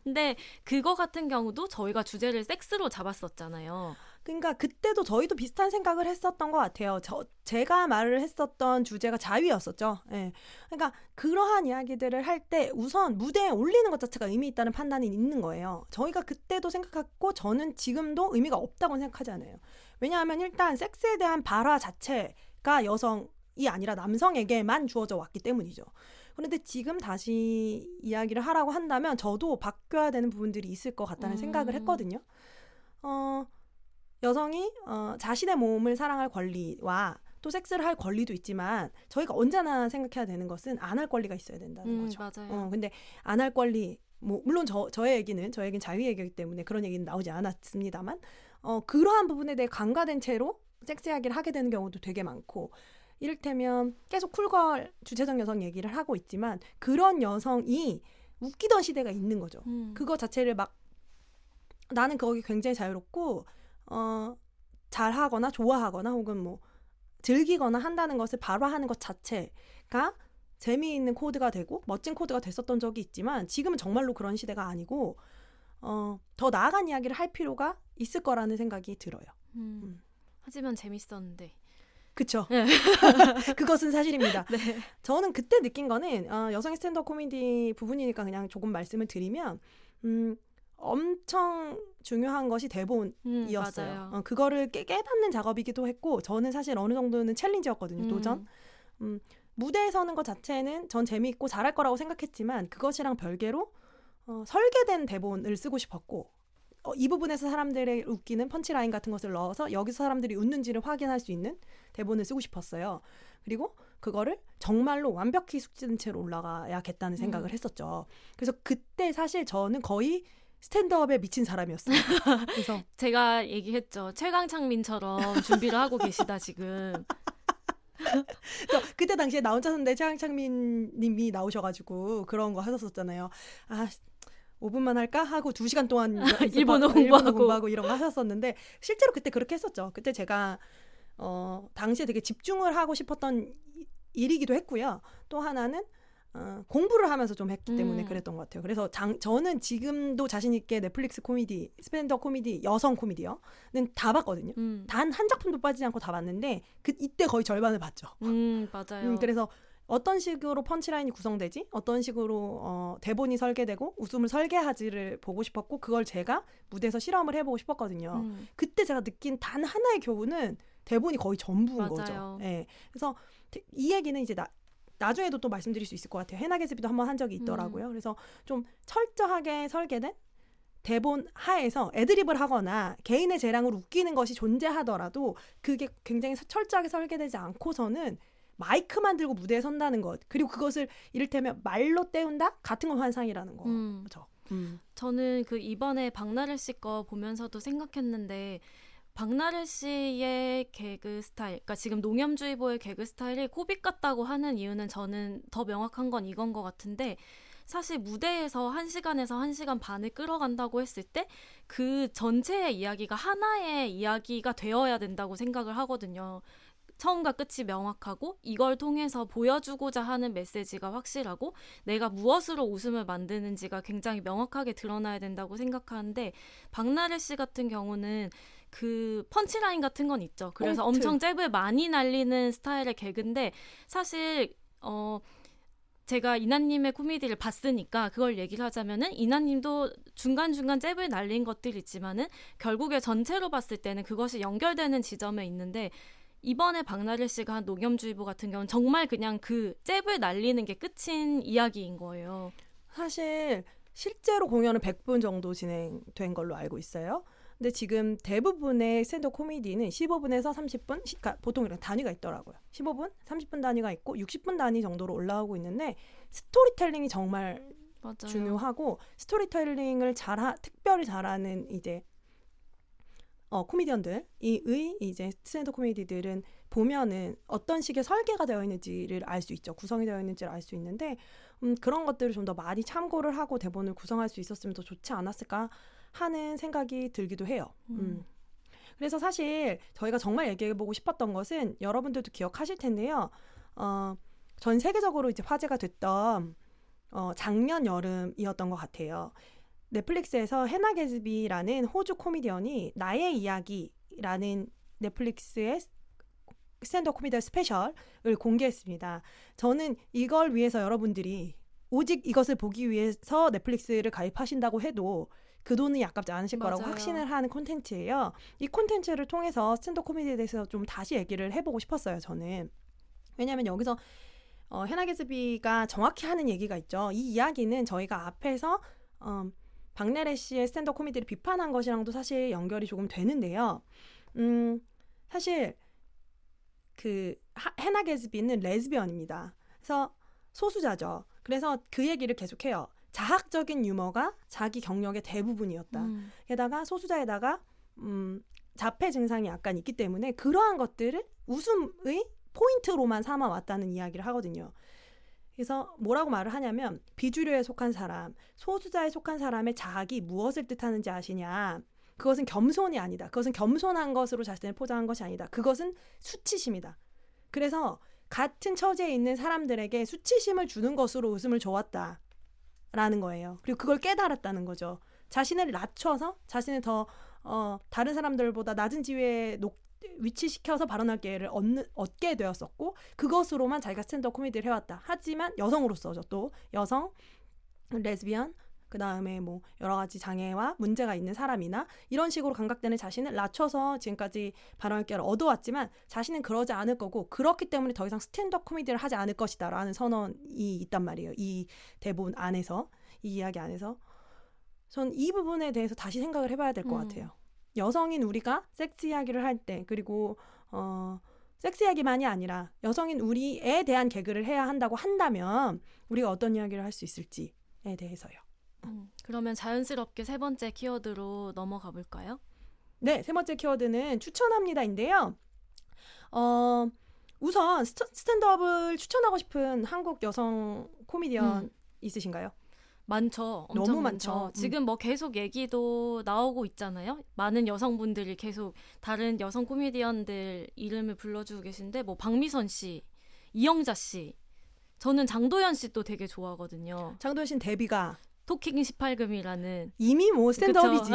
근데 그거 같은 경우도 저희가 주제를 섹스로 잡았었잖아요. 그러니까 그때도 저희도 비슷한 생각을 했었던 것 같아요. 제가 말을 했었던 주제가 자위였었죠. 예. 그러니까 그러한 이야기들을 할 때 우선 무대에 올리는 것 자체가 의미 있다는 판단이 있는 거예요. 저희가 그때도 생각했고 저는 지금도 의미가 없다고 생각하지 않아요. 왜냐하면 일단 섹스에 대한 발화 자체가 여성이 아니라 남성에게만 주어져 왔기 때문이죠. 그런데 지금 다시 이야기를 하라고 한다면 저도 바뀌어야 되는 부분들이 있을 것 같다는 생각을 했거든요. 여성이 자신의 몸을 사랑할 권리와 또 섹스를 할 권리도 있지만 저희가 언제나 생각해야 되는 것은 안 할 권리가 있어야 된다는 거죠. 맞아요. 근데 안 할 권리, 뭐 물론 저의 얘기는 자유 얘기이기 때문에 그런 얘기는 나오지 않았습니다만 그러한 부분에 대해 간과된 채로 섹스 이야기를 하게 되는 경우도 되게 많고, 이를테면 계속 쿨걸 주체적 여성 얘기를 하고 있지만 그런 여성이 웃기던 시대가 있는 거죠. 그거 자체를 막 나는 거기 굉장히 자유롭고 잘하거나 좋아하거나 혹은 뭐 즐기거나 한다는 것을 발화하는 것 자체가 재미있는 코드가 되고 멋진 코드가 됐었던 적이 있지만 지금은 정말로 그런 시대가 아니고 더 나아간 이야기를 할 필요가 있을 거라는 생각이 들어요. 하지만 재밌었는데. 그쵸. 네. 그것은 사실입니다. 네. 저는 그때 느낀 거는 여성의 스탠드업 코미디 부분이니까 그냥 조금 말씀을 드리면 엄청 중요한 것이 대본이었어요. 그거를 깨닫는 작업이기도 했고 저는 사실 어느 정도는 챌린지였거든요. 도전. 무대에 서는 것 자체는 전 재미있고 잘할 거라고 생각했지만 그것이랑 별개로 설계된 대본을 쓰고 싶었고 이 부분에서 사람들의 웃기는 펀치라인 같은 것을 넣어서 여기서 사람들이 웃는지를 확인할 수 있는 대본을 쓰고 싶었어요. 그리고 그거를 정말로 완벽히 숙지된 채로 올라가야겠다는 생각을 했었죠. 그래서 그때 사실 저는 거의 스탠드업에 미친 사람이었어요. 그래서 제가 얘기했죠. 최강창민처럼 준비를 하고 계시다 지금. 그때 당시에 나 혼자 샀는데 최강창민 님이 나오셔가지고 그런 거 하셨었잖아요. 5분만 할까? 하고 2시간 동안 일본어 공부하고 이런 거 하셨었는데 실제로 그때 그렇게 했었죠. 그때 제가 당시에 되게 집중을 하고 싶었던 일이기도 했고요. 또 하나는 공부를 하면서 좀 했기 때문에 그랬던 것 같아요. 그래서 저는 지금도 자신 있게 넷플릭스 코미디, 스탠드업 코미디, 여성 코미디요는 다 봤거든요. 단 한 작품도 빠지지 않고 다 봤는데 이때 거의 절반을 봤죠. 맞아요. 그래서 어떤 식으로 펀치라인이 구성되지? 어떤 식으로 대본이 설계되고 웃음을 설계하지를 보고 싶었고 그걸 제가 무대에서 실험을 해보고 싶었거든요. 그때 제가 느낀 단 하나의 교훈은 대본이 거의 전부인 거죠. 네. 그래서 이 얘기는 이제 나중에도 또 말씀드릴 수 있을 것 같아요. 해나 게스비도 한번 한 적이 있더라고요. 그래서 좀 철저하게 설계된 대본 하에서 애드립을 하거나 개인의 재량으로 웃기는 것이 존재하더라도 그게 굉장히 철저하게 설계되지 않고서는 마이크만 들고 무대에 선다는 것, 그리고 그것을 이를테면 말로 때운다? 같은 건 환상이라는 거죠. 저는 그 이번에 박나래 씨 거 보면서도 생각했는데 박나래 씨의 개그 스타일, 그러니까 지금 농염주의보의 개그 스타일이 코빅 같다고 하는 이유는 저는 더 명확한 건 이건 것 같은데 사실 무대에서 1시간에서 1시간 반을 끌어간다고 했을 때 그 전체의 이야기가 하나의 이야기가 되어야 된다고 생각을 하거든요. 처음과 끝이 명확하고 이걸 통해서 보여주고자 하는 메시지가 확실하고 내가 무엇으로 웃음을 만드는지가 굉장히 명확하게 드러나야 된다고 생각하는데 박나래 씨 같은 경우는 그 펀치라인 같은 건 있죠. 그래서 포인트. 엄청 잽을 많이 날리는 스타일의 개그인데 사실 제가 이나님의 코미디를 봤으니까 그걸 얘기를 하자면은 이나님도 중간중간 잽을 날린 것들이 있지만은 결국에 전체로 봤을 때는 그것이 연결되는 지점에 있는데 이번에 박나래 씨가 한 농염주의보 같은 경우는 정말 그냥 그 잽을 날리는 게 끝인 이야기인 거예요. 사실 실제로 공연은 100분 정도 진행된 걸로 알고 있어요. 근데 지금 대부분의 스탠드업 코미디는 15분에서 30분, 그러니까 보통 이런 단위가 있더라고요. 15분, 30분 단위가 있고 60분 단위 정도로 올라오고 있는데 스토리텔링이 정말 맞아요. 중요하고 스토리텔링을 특별히 잘하는 이제 코미디언들의 이제 스탠드업 코미디들은 보면은 어떤 식의 설계가 되어 있는지를 알 수 있죠. 구성이 되어 있는지를 알 수 있는데 그런 것들을 좀 더 많이 참고를 하고 대본을 구성할 수 있었으면 더 좋지 않았을까 하는 생각이 들기도 해요. 그래서 사실 저희가 정말 얘기해보고 싶었던 것은 여러분들도 기억하실 텐데요. 전 세계적으로 이제 화제가 됐던 작년 여름이었던 것 같아요. 넷플릭스에서 해나 게즈비라는 호주 코미디언이 나의 이야기라는 넷플릭스의 스탠드업 코미디 스페셜을 공개했습니다. 저는 이걸 위해서 여러분들이 오직 이것을 보기 위해서 넷플릭스를 가입하신다고 해도 그 돈이 아깝지 않으실 거라고 맞아요. 확신을 하는 콘텐츠예요. 이 콘텐츠를 통해서 스탠드업 코미디에 대해서 좀 다시 얘기를 해보고 싶었어요. 저는. 왜냐하면 여기서 해나 게즈비가 정확히 하는 얘기가 있죠. 이 이야기는 저희가 앞에서 박나래 씨의 스탠드업 코미디를 비판한 것이랑도 사실 연결이 조금 되는데요. 사실 그 해나 게즈비는 레즈비언입니다. 그래서 소수자죠. 그래서 그 얘기를 계속해요. 자학적인 유머가 자기 경력의 대부분이었다. 게다가 소수자에다가 자폐 증상이 약간 있기 때문에 그러한 것들을 웃음의 포인트로만 삼아왔다는 이야기를 하거든요. 그래서 뭐라고 말을 하냐면 비주류에 속한 사람, 소수자에 속한 사람의 자학이 무엇을 뜻하는지 아시냐. 그것은 겸손이 아니다. 그것은 겸손한 것으로 자신을 포장한 것이 아니다. 그것은 수치심이다. 그래서 같은 처지에 있는 사람들에게 수치심을 주는 것으로 웃음을 줘왔다. 라는 거예요. 그리고 그걸 깨달았다는 거죠. 자신을 낮춰서 자신을 더 다른 사람들보다 낮은 지위에 위치시켜서 발언할 기회를 얻게 되었었고 그것으로만 자기가 스탠드업 코미디를 해왔다. 하지만 여성으로서죠. 또 여성, 레즈비언, 그 다음에 뭐 여러 가지 장애와 문제가 있는 사람이나 이런 식으로 감각되는 자신을 낮춰서 지금까지 발언할 기회를 얻어왔지만 자신은 그러지 않을 거고 그렇기 때문에 더 이상 스탠드업 코미디를 하지 않을 것이다 라는 선언이 있단 말이에요. 이 대본 안에서, 이 이야기 안에서. 전 이 부분에 대해서 다시 생각을 해봐야 될 것 같아요. 여성인 우리가 섹스 이야기를 할 때 그리고 섹스 이야기만이 아니라 여성인 우리에 대한 개그를 해야 한다고 한다면 우리가 어떤 이야기를 할 수 있을지에 대해서요. 그러면 자연스럽게 세 번째 키워드로 넘어가 볼까요? 네, 세 번째 키워드는 추천합니다인데요. 우선 스탠드업을 추천하고 싶은 한국 여성 코미디언 있으신가요? 많죠. 엄청 너무 많죠. 많죠. 지금 뭐 계속 얘기도 나오고 있잖아요. 많은 여성분들이 계속 다른 여성 코미디언들 이름을 불러주고 계신데 뭐 박미선 씨, 이영자 씨, 저는 장도연 씨도 되게 좋아하거든요. 장도연 씨는 데뷔가 토킹 18금이라는 이미 뭐 스탠드업이지.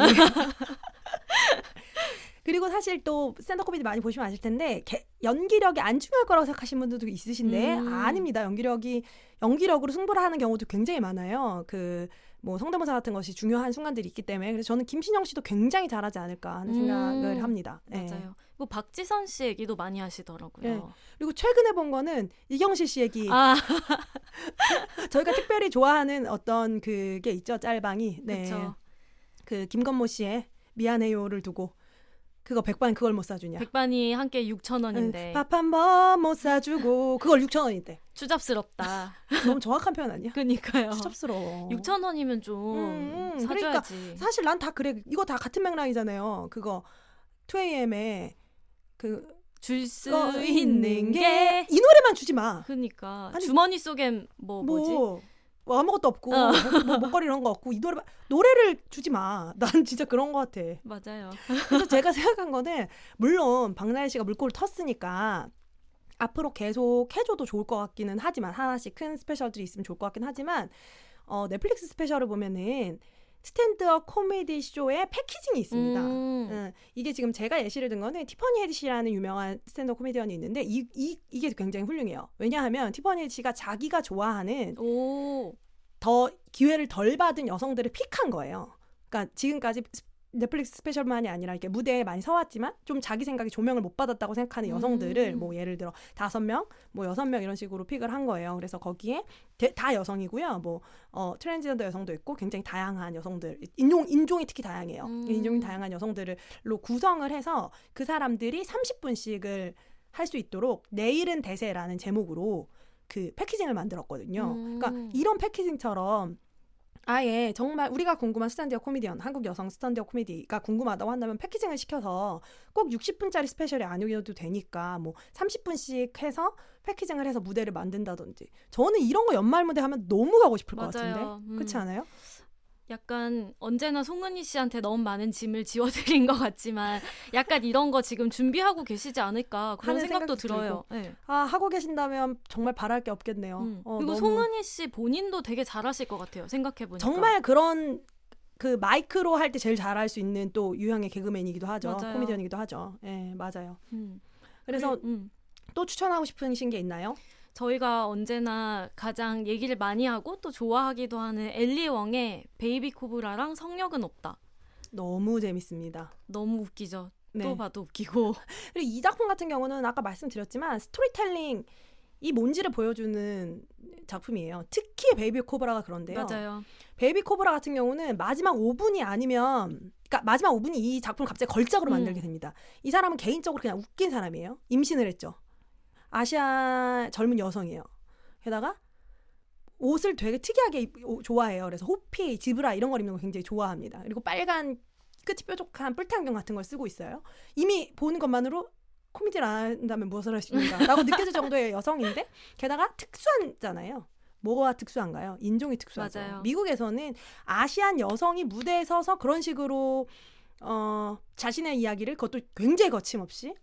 그리고 사실 또 스탠드업 코미디 많이 보시면 아실 텐데 연기력이 안 중요할 거라고 생각하시는 분들도 있으신데 아닙니다. 연기력으로 승부를 하는 경우도 굉장히 많아요. 그 뭐 성대모사 같은 것이 중요한 순간들이 있기 때문에 그래서 저는 김신영 씨도 굉장히 잘하지 않을까 하는 생각을 합니다. 맞아요. 네. 뭐 박지선 씨 얘기도 많이 하시더라고요. 네. 그리고 최근에 본 거는 이경실 씨 얘기. 아, 저희가 특별히 좋아하는 어떤 그게 있죠. 짤방이. 네. 그렇죠. 그 김건모 씨의 미안해요를 두고 그거 백반 그걸 못 사주냐. 백반이 한 끼 6,000원인데 밥 한 번 못 사주고 그걸 6,000원인데. 추잡스럽다. 너무 정확한 표현 아니야? 그러니까요. 추잡스러워. 6,000원이면 좀 사줘야지. 그러니까 사실 난 다 그래. 이거 다 같은 맥락이잖아요. 그거 2AM의 그 줄 수 있는 있는 게 게 이 노래만 주지 마. 그러니까 아니, 주머니 속엔 뭐지? 뭐 아무것도 없고 뭐 목걸이 이런 거 없고 이 노래를 주지 마. 난 진짜 그런 거 같아. 맞아요. 그래서 제가 생각한 거는 물론 박나래 씨가 물꼬를 텄으니까 앞으로 계속 해줘도 좋을 것 같기는 하지만 하나씩 큰 스페셜들이 있으면 좋을 것 같긴 하지만 넷플릭스 스페셜을 보면은 스탠드업 코미디 쇼의 패키징이 있습니다. 이게 지금 제가 예시를 든 거는 티퍼니 헤디시라는 유명한 스탠드업 코미디언이 있는데 이게 굉장히 훌륭해요. 왜냐하면 티퍼니 헤디시가 자기가 좋아하는 더 기회를 덜 받은 여성들을 픽한 거예요. 그러니까 지금까지 넷플릭스 스페셜만이 아니라 이렇게 무대에 많이 서왔지만 좀 자기 생각에 조명을 못 받았다고 생각하는 여성들을 뭐 예를 들어 5명, 뭐 6명 이런 식으로 픽을 한 거예요. 그래서 거기에 다 여성이고요. 뭐 트랜스젠더 여성도 있고 굉장히 다양한 여성들, 인종이 특히 다양해요. 인종이 다양한 여성들로 구성을 해서 그 사람들이 30분씩을 할 수 있도록 내일은 대세라는 제목으로 그 패키징을 만들었거든요. 그러니까 이런 패키징처럼 아예 정말 우리가 궁금한 스탠드업 코미디언, 한국 여성 스탠드업 코미디가 궁금하다고 한다면 패키징을 시켜서 꼭 60분짜리 스페셜이 아니어도 되니까 뭐 30분씩 해서 패키징을 해서 무대를 만든다든지. 저는 이런 거 연말 무대 하면 너무 가고 싶을 것 같은데. 그렇지 않아요? 약간 언제나 송은이 씨한테 너무 많은 짐을 지워드린 것 같지만 약간 이런 거 지금 준비하고 계시지 않을까 그런 생각도 들어요. 네. 하고 계신다면 정말 바랄 게 없겠네요. 그리고 송은이 씨 본인도 되게 잘하실 것 같아요. 생각해보니까. 정말 그런 그 마이크로 할 때 제일 잘할 수 있는 또 유형의 개그맨이기도 하죠. 맞아요. 코미디언이기도 하죠. 네, 맞아요. 그래서 또 추천하고 싶으신 게 있나요? 저희가 언제나 가장 얘기를 많이 하고 또 좋아하기도 하는 엘리 웡의 베이비 코브라랑 성력은 없다. 너무 재밌습니다. 너무 웃기죠. 네. 또 봐도 웃기고. 그리고 이 작품 같은 경우는 아까 말씀드렸지만 스토리텔링이 뭔지를 보여주는 작품이에요. 특히 베이비 코브라가 그런데요. 맞아요. 베이비 코브라 같은 경우는 마지막 5분이 아니면 그러니까 마지막 5분이 이 작품을 갑자기 걸작으로 만들게 됩니다. 이 사람은 개인적으로 그냥 웃긴 사람이에요. 임신을 했죠. 아시아 젊은 여성이에요. 게다가 옷을 되게 특이하게 좋아해요. 그래서 호피, 지브라 이런 걸 입는 거 굉장히 좋아합니다. 그리고 빨간 끝이 뾰족한 뿔테안경 같은 걸 쓰고 있어요. 이미 보는 것만으로 코미디를 안 한다면 무엇을 할 수 있는가 라고 느껴질 정도의 여성인데 게다가 특수하잖아요. 뭐가 특수한가요? 인종이 특수하죠. 맞아요. 미국에서는 아시안 여성이 무대에 서서 그런 식으로 자신의 이야기를 그것도 굉장히 거침없이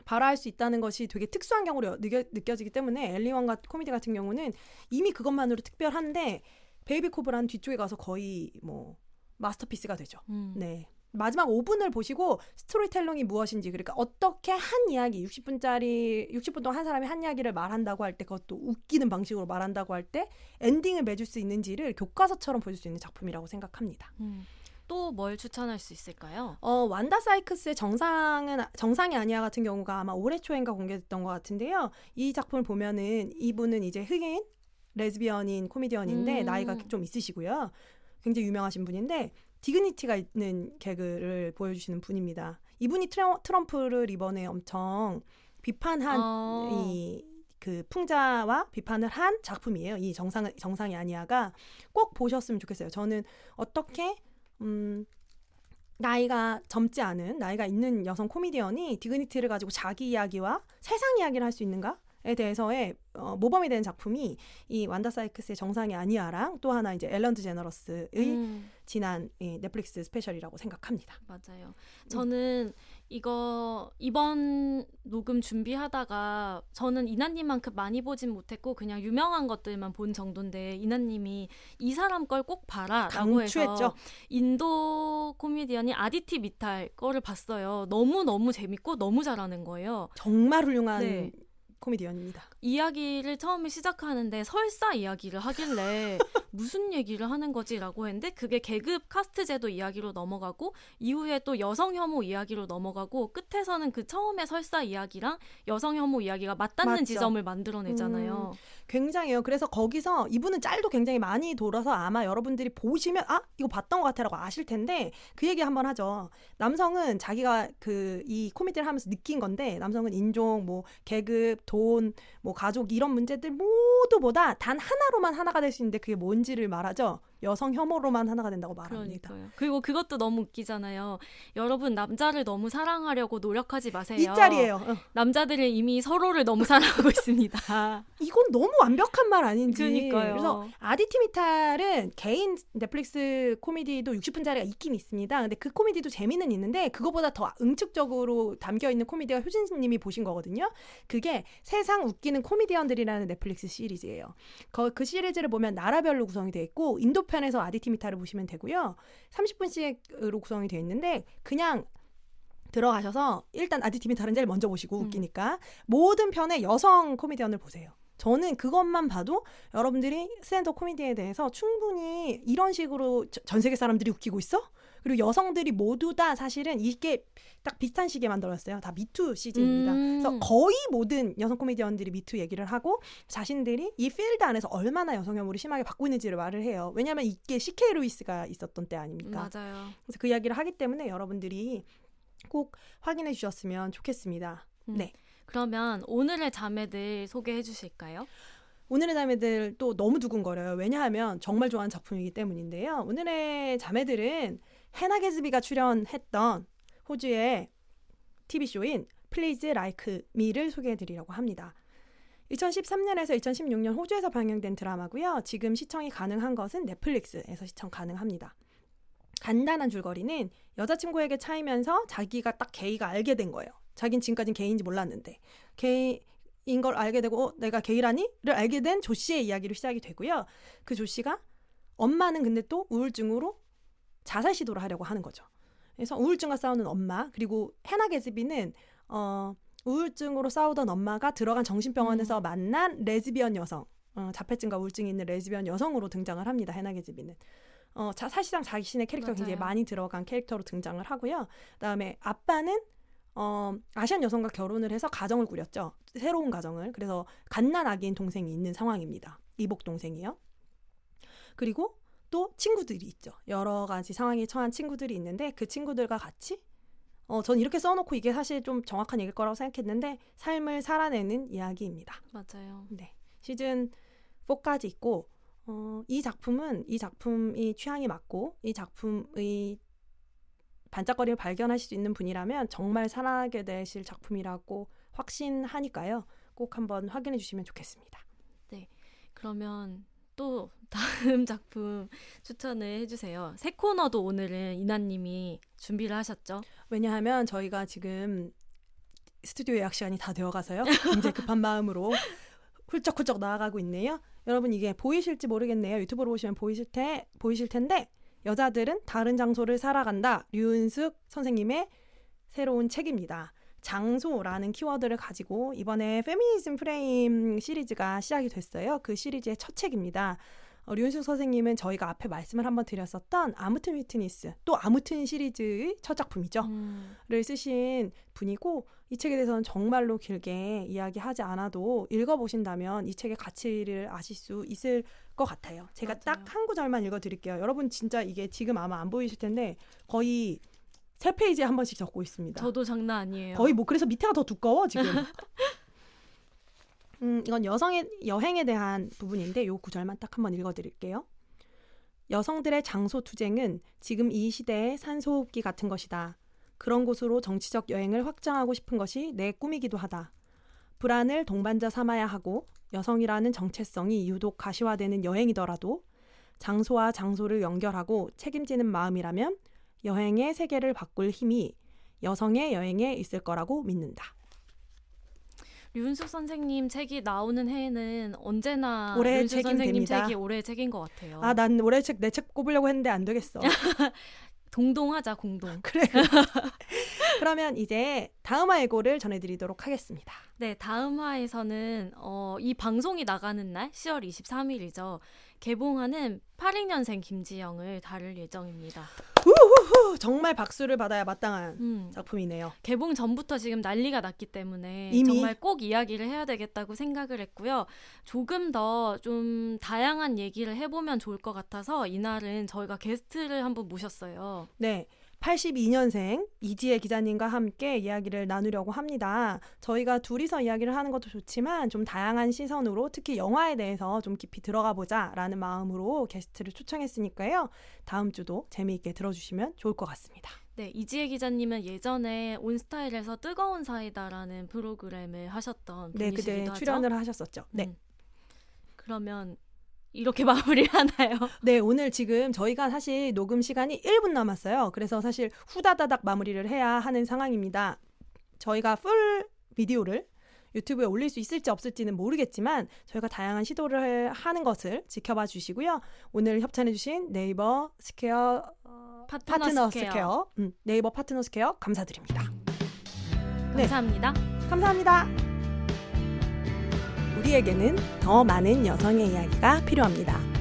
발화할 수 있다는 것이 되게 특수한 경우로 느껴지기 때문에 엘리 웡 코미디 같은 경우는 이미 그것만으로 특별한데 베이비 코브라는 뒤쪽에 가서 거의 뭐 마스터피스가 되죠. 네. 마지막 5분을 보시고 스토리텔링이 무엇인지 그러니까 어떻게 한 이야기 60분 동안 한 사람이 한 이야기를 말한다고 할 때 그것도 웃기는 방식으로 말한다고 할 때 엔딩을 맺을 수 있는지를 교과서처럼 보실 수 있는 작품이라고 생각합니다. 또 뭘 추천할 수 있을까요? 완다 사이크스의 정상이 아니야 같은 경우가 아마 올해 초인가 공개됐던 것 같은데요. 이 작품을 보면은 이분은 이제 흑인 레즈비언인 코미디언인데 나이가 좀 있으시고요. 굉장히 유명하신 분인데 디그니티가 있는 개그를 보여주시는 분입니다. 이분이 트럼프를 이번에 엄청 비판한 그 풍자와 비판을 한 작품이에요. 이 정상이 아니야가 꼭 보셨으면 좋겠어요. 저는 어떻게 나이가 젊지 않은 나이가 있는 여성 코미디언이 디그니티를 가지고 자기 이야기와 세상 이야기를 할 수 있는가에 대해서의 모범이 되는 작품이 이 완다 사이크스의 정상이 아니야랑 또 하나 이제 앨런 드제너러스의 지난 넷플릭스 스페셜이라고 생각합니다. 맞아요. 저는 이번 녹음 준비하다가 저는 이나님만큼 많이 보진 못했고 그냥 유명한 것들만 본 정도인데 이나님이 이 사람 걸 꼭 봐라 라고 해서 인도 코미디언이 아디티 미탈 거를 봤어요. 너무너무 재밌고 너무 잘하는 거예요. 정말 훌륭한 코미디언입니다. 이야기를 처음에 시작하는데 설사 이야기를 하길래 무슨 얘기를 하는 거지라고 했는데 그게 계급 카스트 제도 이야기로 넘어가고 이후에 또 여성 혐오 이야기로 넘어가고 끝에서는 그 처음에 설사 이야기랑 여성 혐오 이야기가 맞닿는 맞죠. 지점을 만들어내잖아요. 굉장해요. 그래서 거기서 이분은 짤도 굉장히 많이 돌아서 아마 여러분들이 보시면 이거 봤던 것 같아라고 아실 텐데 그 얘기 한번 하죠. 남성은 자기가 이 코미디를 하면서 느낀 건데 남성은 인종, 뭐 계급, 돈, 뭐 가족 이런 문제들 모두보다 단 하나로만 하나가 될 수 있는데 그게 뭔지를 말하죠. 여성 혐오로만 하나가 된다고 말합니다. 그러니까요. 그리고 그것도 너무 웃기잖아요. 여러분 남자를 너무 사랑하려고 노력하지 마세요. 이 짤이에요. 남자들은 이미 서로를 너무 사랑하고 있습니다. 이건 너무 완벽한 말 아닌지. 그러니까요. 그래서 아디티미탈은 개인 넷플릭스 코미디도 60분짜리가 있긴 있습니다. 근데 그 코미디도 재미는 있는데 그거보다 더 응축적으로 담겨있는 코미디가 효진님이 보신 거거든요. 그게 세상 웃기는 코미디언들이라는 넷플릭스 시리즈예요. 그 시리즈를 보면 나라별로 구성이 되어 있고 인도 편에서 아디티미타를 보시면 되고요. 30분씩으로 구성이 되어 있는데 그냥 들어가셔서 일단 아디티미타는 제일 먼저 보시고 웃기니까 모든 편의 여성 코미디언을 보세요. 저는 그것만 봐도 여러분들이 스탠드업 코미디에 대해서 충분히 이런 식으로 전 세계 사람들이 웃기고 있어? 그리고 여성들이 모두 다 사실은 이게 딱 비슷한 시기에 만들었어요. 다 미투 시즌입니다. 그래서 거의 모든 여성 코미디언들이 미투 얘기를 하고 자신들이 이 필드 안에서 얼마나 여성 혐오를 심하게 받고 있는지를 말을 해요. 왜냐하면 이게 CK 루이스가 있었던 때 아닙니까? 맞아요. 그래서 그 이야기를 하기 때문에 여러분들이 꼭 확인해 주셨으면 좋겠습니다. 네. 그러면 오늘의 자매들 소개해 주실까요? 오늘의 자매들 또 너무 두근거려요. 왜냐하면 정말 좋아하는 작품이기 때문인데요. 오늘의 자매들은 해나 게즈비가 출연했던 호주의 TV쇼인 Please Like Me를 소개해드리려고 합니다. 2013년에서 2016년 호주에서 방영된 드라마고요. 지금 시청이 가능한 것은 넷플릭스에서 시청 가능합니다. 간단한 줄거리는 여자친구에게 차이면서 자기가 딱 게이가 알게 된 거예요. 자긴 지금까지는 게이인지 몰랐는데 게이인 걸 알게 되고 내가 게이라니? 를 알게 된 조 씨의 이야기로 시작이 되고요. 그 조 씨가 엄마는 근데 또 우울증으로 자살 시도를 하려고 하는 거죠. 그래서 우울증과 싸우는 엄마 그리고 해나 게즈비는 우울증으로 싸우던 엄마가 들어간 정신병원에서 만난 레즈비언 여성 자폐증과 우울증이 있는 레즈비언 여성으로 등장을 합니다. 해나 게즈비는 사실상 자신의 캐릭터가 굉장히 많이 들어간 캐릭터로 등장을 하고요. 그다음에 아빠는 아시안 여성과 결혼을 해서 가정을 꾸렸죠. 새로운 가정을. 그래서 갓난 아기인 동생이 있는 상황입니다. 이복 동생이요. 그리고 또 친구들이 있죠. 여러 가지 상황에 처한 친구들이 있는데 그 친구들과 같이 전 이렇게 써놓고 이게 사실 좀 정확한 얘기일 거라고 생각했는데 삶을 살아내는 이야기입니다. 맞아요. 네, 시즌 4까지 있고 이 작품이 취향이 맞고 이 작품의 반짝거림을 발견하실 수 있는 분이라면 정말 사랑하게 되실 작품이라고 확신하니까요. 꼭 한번 확인해 주시면 좋겠습니다. 네, 그러면 또 다음 작품 추천을 해주세요. 새 코너도 오늘은 이나님이 준비를 하셨죠? 왜냐하면 저희가 지금 스튜디오 예약 시간이 다 되어가서요. 굉장히 급한 마음으로 훌쩍훌쩍 나아가고 있네요. 여러분 이게 보이실지 모르겠네요. 유튜브로 보시면 보이실 텐데 여자들은 다른 장소를 살아간다. 류은숙 선생님의 새로운 책입니다. 장소라는 키워드를 가지고 이번에 페미니즘 프레임 시리즈가 시작이 됐어요. 그 시리즈의 첫 책입니다. 류은숙 선생님은 저희가 앞에 말씀을 한번 드렸었던 아무튼 위트니스 또 아무튼 시리즈의 첫 작품이죠. 를 쓰신 분이고 이 책에 대해서는 정말로 길게 이야기하지 않아도 읽어보신다면 이 책의 가치를 아실 수 있을 것 같아요. 제가 맞아요. 딱 한 구절만 읽어드릴게요. 여러분 진짜 이게 지금 아마 안 보이실 텐데 거의 3페이지에 한 번씩 적고 있습니다. 저도 장난 아니에요. 거의 그래서 밑에가 더 두꺼워 지금. 이건 여성의 여행에 대한 부분인데 요 구절만 딱 한번 읽어드릴게요. 여성들의 장소 투쟁은 지금 이 시대의 산소호흡기 같은 것이다. 그런 곳으로 정치적 여행을 확장하고 싶은 것이 내 꿈이기도 하다. 불안을 동반자 삼아야 하고 여성이라는 정체성이 유독 가시화되는 여행이더라도 장소와 장소를 연결하고 책임지는 마음이라면 여행의 세계를 바꿀 힘이 여성의 여행에 있을 거라고 믿는다. 류은숙 선생님 책이 나오는 해에는 언제나 올해의 류은숙 책임 선생님 됩니다. 책이 올해의 책인 것 같아요. 난 올해 내 책 꼽으려고 했는데 안 되겠어. 동동하자 공동. 그래. 그러면 이제 다음 예고를 전해드리도록 하겠습니다. 네, 다음 화에서는 이 방송이 나가는 날 10월 23일이죠. 개봉하는 82년생 김지영을 다룰 예정입니다. 정말 박수를 받아야 마땅한 작품이네요. 개봉 전부터 지금 난리가 났기 때문에 이미? 정말 꼭 이야기를 해야 되겠다고 생각을 했고요. 조금 더 좀 다양한 얘기를 해보면 좋을 것 같아서 이날은 저희가 게스트를 한분 모셨어요. 네. 82년생 이지혜 기자님과 함께 이야기를 나누려고 합니다. 저희가 둘이서 이야기를 하는 것도 좋지만 좀 다양한 시선으로 특히 영화에 대해서 좀 깊이 들어가 보자라는 마음으로 게스트를 초청했으니까요. 다음 주도 재미있게 들어주시면 좋을 것 같습니다. 네, 이지혜 기자님은 예전에 온스타일에서 뜨거운 사이다라는 프로그램을 하셨던 네, 분이시기도 그때 하죠. 출연을 하셨었죠. 네. 그러면 이렇게 마무리하나요? 네, 오늘 지금 저희가 사실 녹음 시간이 1분 남았어요. 그래서 사실 후다다닥 마무리를 해야 하는 상황입니다. 저희가 풀 비디오를 유튜브에 올릴 수 있을지 없을지는 모르겠지만 저희가 다양한 시도를 하는 것을 지켜봐 주시고요. 오늘 협찬해주신 네이버 스퀘어 파트너 스퀘어 네이버 파트너 스퀘어 감사드립니다. 네. 감사합니다. 감사합니다. 우리에게는 더 많은 여성의 이야기가 필요합니다.